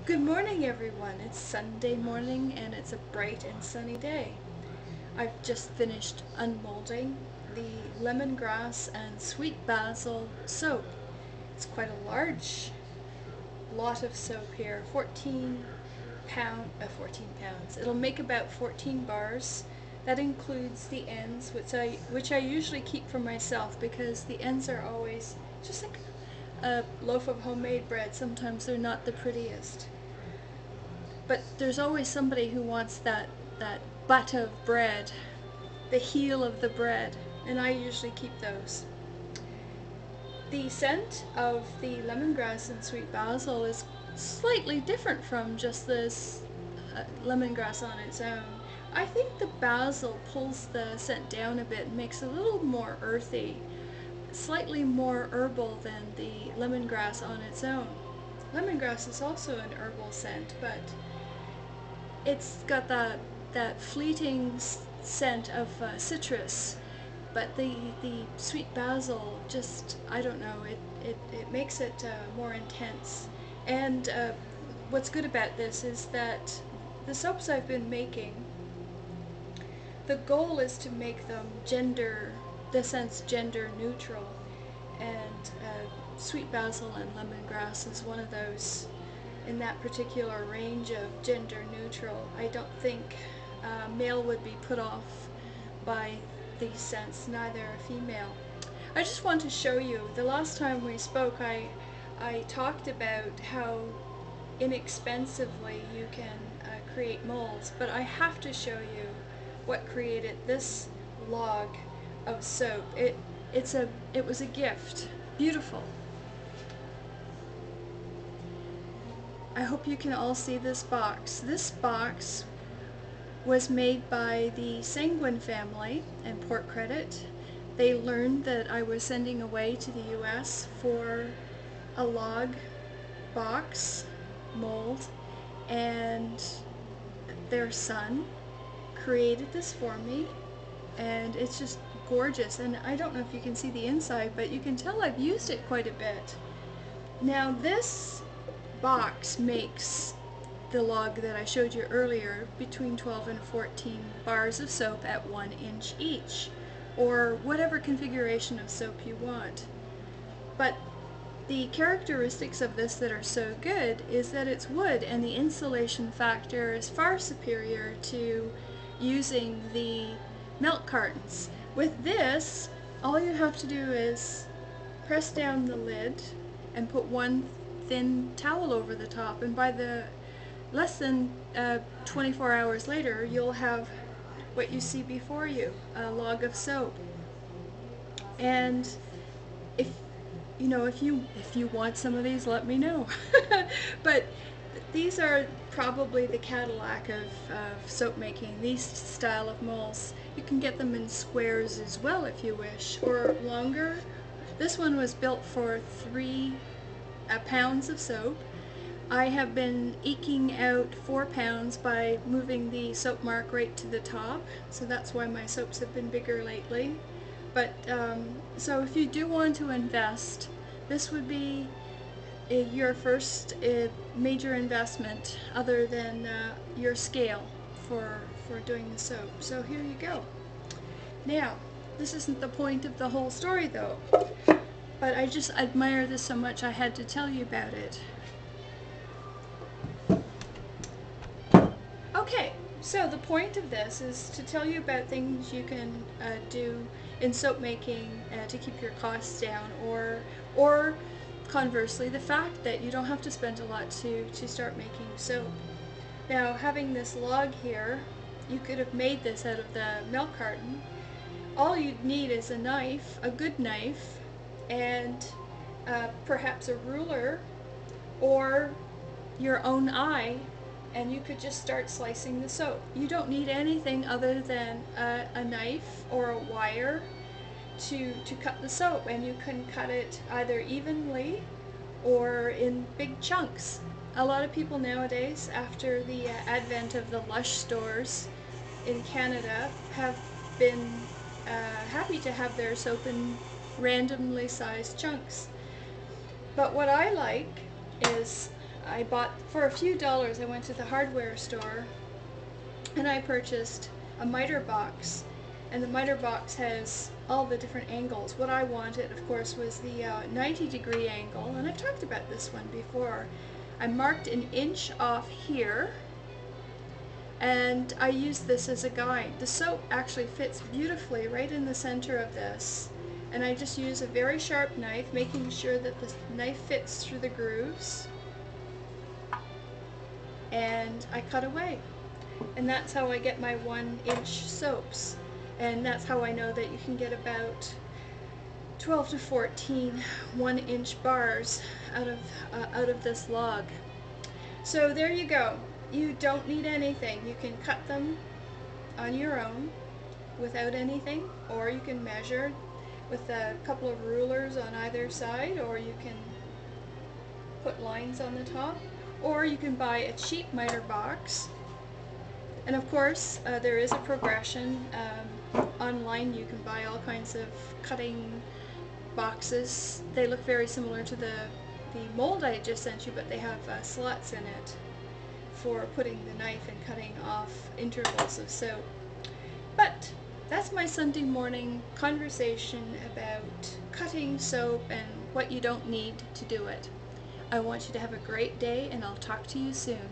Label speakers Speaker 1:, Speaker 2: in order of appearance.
Speaker 1: Good morning, everyone. It's Sunday morning and it's a bright and sunny day. I've just finished unmolding the lemongrass and sweet basil soap. It's quite a large lot of soap here, 14 pounds. It'll make about 14 bars. That includes the ends, which I usually keep for myself because the ends are always just like a loaf of homemade bread. Sometimes they're not the prettiest. But there's always somebody who wants that butt of bread, the heel of the bread, and I usually keep those. The scent of the lemongrass and sweet basil is slightly different from just this lemongrass on its own. I think the basil pulls the scent down a bit and makes it a little more earthy, slightly more herbal than the lemongrass on its own. Lemongrass is also an herbal scent, but it's got that fleeting scent of citrus, but the sweet basil just, I don't know, it makes it more intense. And what's good about this is that the soaps I've been making, the goal is to make them gender neutral, and sweet basil and lemongrass is one of those in that particular range of gender neutral. I don't think a male would be put off by these scents, neither a female. I just want to show you, the last time we spoke I talked about how inexpensively you can create molds, but I have to show you what created this log of soap. It was a gift. Beautiful. I hope you can all see this box. This box was made by the Sanguine family in Port Credit. They learned that I was sending away to the US for a log box mold, and their son created this for me, and it's just gorgeous. And I don't know if you can see the inside, but you can tell I've used it quite a bit. Now this box makes the log that I showed you earlier between 12 and 14 bars of soap at 1 inch each, or whatever configuration of soap you want. But the characteristics of this that are so good is that it's wood, and the insulation factor is far superior to using the milk cartons. With this, all you have to do is press down the lid and put one thin towel over the top, and by the less than 24 hours later you'll have what you see before you, a log of soap. And if you want some of these, let me know. But these are probably the Cadillac of soap making, these style of molds. You can get them in squares as well if you wish, or longer. This one was built for 3 pounds of soap. I have been eking out 4 pounds by moving the soap mark right to the top, so that's why my soaps have been bigger lately. But so if you do want to invest, this would be your first major investment other than your scale for doing the soap. So here you go. Now, this isn't the point of the whole story though, but I just admire this so much I had to tell you about it. Okay, so the point of this is to tell you about things you can do in soap making to keep your costs down, or conversely, the fact that you don't have to spend a lot to start making soap. Now, having this log here, you could have made this out of the milk carton. All you'd need is a knife, a good knife, and perhaps a ruler or your own eye, and you could just start slicing the soap. You don't need anything other than a knife or a wire to cut the soap, and you can cut it either evenly or in big chunks. A lot of people nowadays, after the advent of the Lush stores in Canada, have been happy to have their soap in randomly sized chunks. But what I like is I bought, for a few dollars, I went to the hardware store and I purchased a miter box. And the miter box has all the different angles. What I wanted, of course, was the 90-degree angle, and I've talked about this one before. I marked an inch off here, and I used this as a guide. The soap actually fits beautifully right in the center of this, and I just use a very sharp knife, making sure that the knife fits through the grooves, and I cut away. And that's how I get my 1-inch soaps. And that's how I know that you can get about 12 to 14 1-inch bars out of this log. So there you go. You don't need anything. You can cut them on your own without anything, or you can measure with a couple of rulers on either side, or you can put lines on the top, or you can buy a cheap miter box. And of course, there is a progression. Online you can buy all kinds of cutting boxes. They look very similar to the mold I just sent you, but they have slots in it for putting the knife and cutting off intervals of soap. But that's my Sunday morning conversation about cutting soap and what you don't need to do it. I want you to have a great day, and I'll talk to you soon.